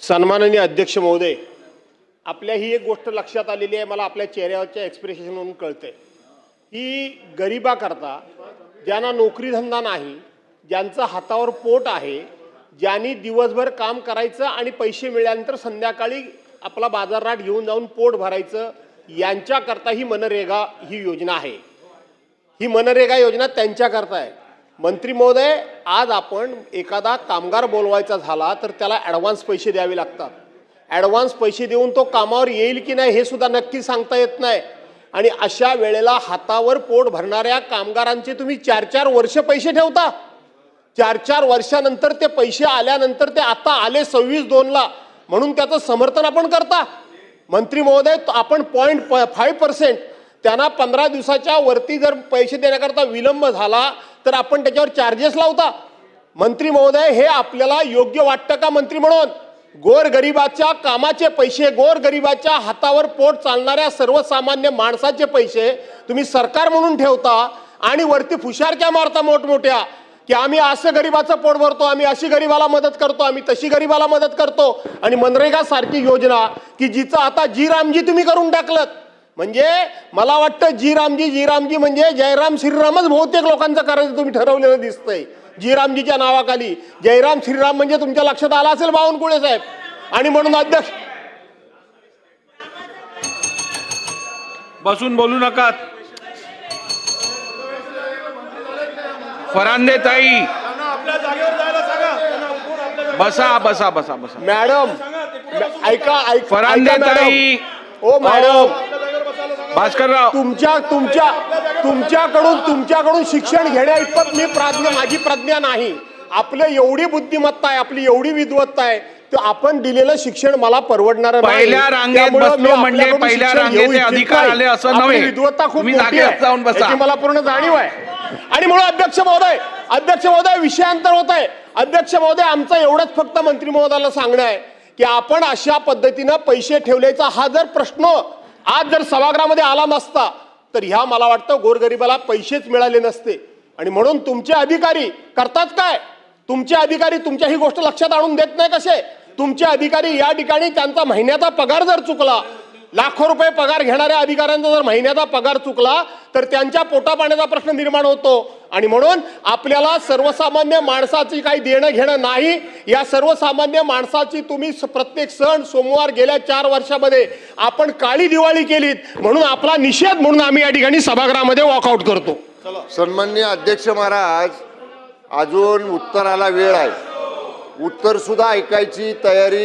सन्माननीय अध्यक्ष महोदय, आपल्या ही एक गोष्ट लक्षात आलेली आहे, मला आपल्या चेहऱ्यावरच्या एक्सप्रेशनवरून कळतंय की गरिबाकरता ज्यांना नोकरी धंदा नाही, ज्यांचं हातावर पोट आहे, ज्यांनी दिवसभर काम करायचं आणि पैसे मिळाल्यानंतर संध्याकाळी आपला बाजारराट घेऊन जाऊन पोट भरायचं, यांच्याकरता ही मनरेगा ही योजना आहे। ही मनरेगा योजना त्यांच्याकरता आहे। मंत्री महोदय, आज आपण एखादा कामगार बोलवायचा झाला तर त्याला ॲडव्हान्स पैसे द्यावे लागतात। ॲडव्हान्स पैसे देऊन तो कामावर येईल की नाही हे सुद्धा नक्की सांगता येत नाही। आणि अशा वेळेला हातावर पोट भरणाऱ्या कामगारांचे तुम्ही 4-4 वर्ष पैसे ठेवता। 4-4 वर्षानंतर ते पैसे आल्यानंतर ते आता आले 26/2ला म्हणून त्याचं समर्थन आपण करता। मंत्री महोदय, आपण 0.5% त्यांना 15 दिवसाच्या वरती जर पैसे देण्याकरता विलंब झाला तर आपण त्याच्यावर चार्जेस लावता। मंत्री महोदय, हे आपल्याला योग्य वाटतं का? मंत्री म्हणून गोरगरिबाच्या कामाचे पैसे, गोरगरिबाच्या हातावर पोट चालणाऱ्या सर्वसामान्य माणसाचे पैसे तुम्ही सरकार म्हणून ठेवता आणि वरती फुशारक्या मारता मोठमोठ्या की आम्ही असं गरीबाचं पोट भरतो, आम्ही अशी गरीबाला मदत करतो, आम्ही तशी गरीबाला मदत करतो। आणि मनरेगा सारखी योजना की जिचं आता जी रामजी तुम्ही करून टाकलं, म्हणजे मला वाटतं जी रामजी म्हणजे जयराम श्रीरामच बहुतेक लोकांचं करायचं तुम्ही ठरवलेलं दिसतंय। जी रामजीच्या नावाखाली जयराम श्रीराम म्हणजे तुमच्या लक्षात आला असेल बावनकुळे साहेब। आणि म्हणून अध्यक्ष, बसून बोलू नका। फरांदे ताई, बसा बसा बसा बसा। मॅडम ऐका, फरांदे ताई, ओ मॅडम, भास्करराव, तुमच्याकडून शिक्षण घेण्या इतपत माझी प्रज्ञा नाही। आपलं एवढी बुद्धिमत्ता आहे, आपली एवढी विद्वत्ता आहे, तर आपण दिलेलं शिक्षण मला परवडणार नाही। पहिल्या रांगेत बसलो म्हणजे पहिल्या रांगेचे अधिकार आले असं नव्हे। विद्वत्ता खूप तुम्ही जागेवर जाऊन बसा, याची मला पूर्ण जाणीव आहे। आणि म्हणून अध्यक्ष महोदय विषयांतर होत आहे। अध्यक्ष महोदय, आमचं एवढंच फक्त मंत्री महोदयाला सांगणं आहे की आपण अशा पद्धतीनं पैसे ठेवल्याचा हा जर प्रश्न आज जर सभागृहामध्ये आला नसता तर ह्या मला वाटतं गोरगरिबाला पैसेच मिळाले नसते। आणि म्हणून तुमचे अधिकारी करतात काय? तुमचे अधिकारी तुमच्या ही गोष्ट लक्षात आणून देत नाही कसे? तुमचे अधिकारी या ठिकाणी त्यांचा महिन्याचा पगार जर चुकला, लाखो रुपये पगार घेणाऱ्या अधिकाऱ्यांचा जर महिन्याचा पगार चुकला तर त्यांच्या पोटापाण्याचा प्रश्न निर्माण होतो। आणि म्हणून आपल्याला सर्वसामान्य माणसाची काही देणं घेणं नाही। या सर्वसामान्य माणसाची तुम्ही प्रत्येक सण सोमवार गेल्या 4 वर्षामध्ये आपण काळी दिवाळी केलीत, म्हणून आपला निषेध म्हणून आम्ही या ठिकाणी सभागृहामध्ये वॉकआउट करतो। सन्माननीय अध्यक्ष महाराज, अजून उत्तराला वेळ आहे, उत्तर सुद्धा ऐकायची तयारी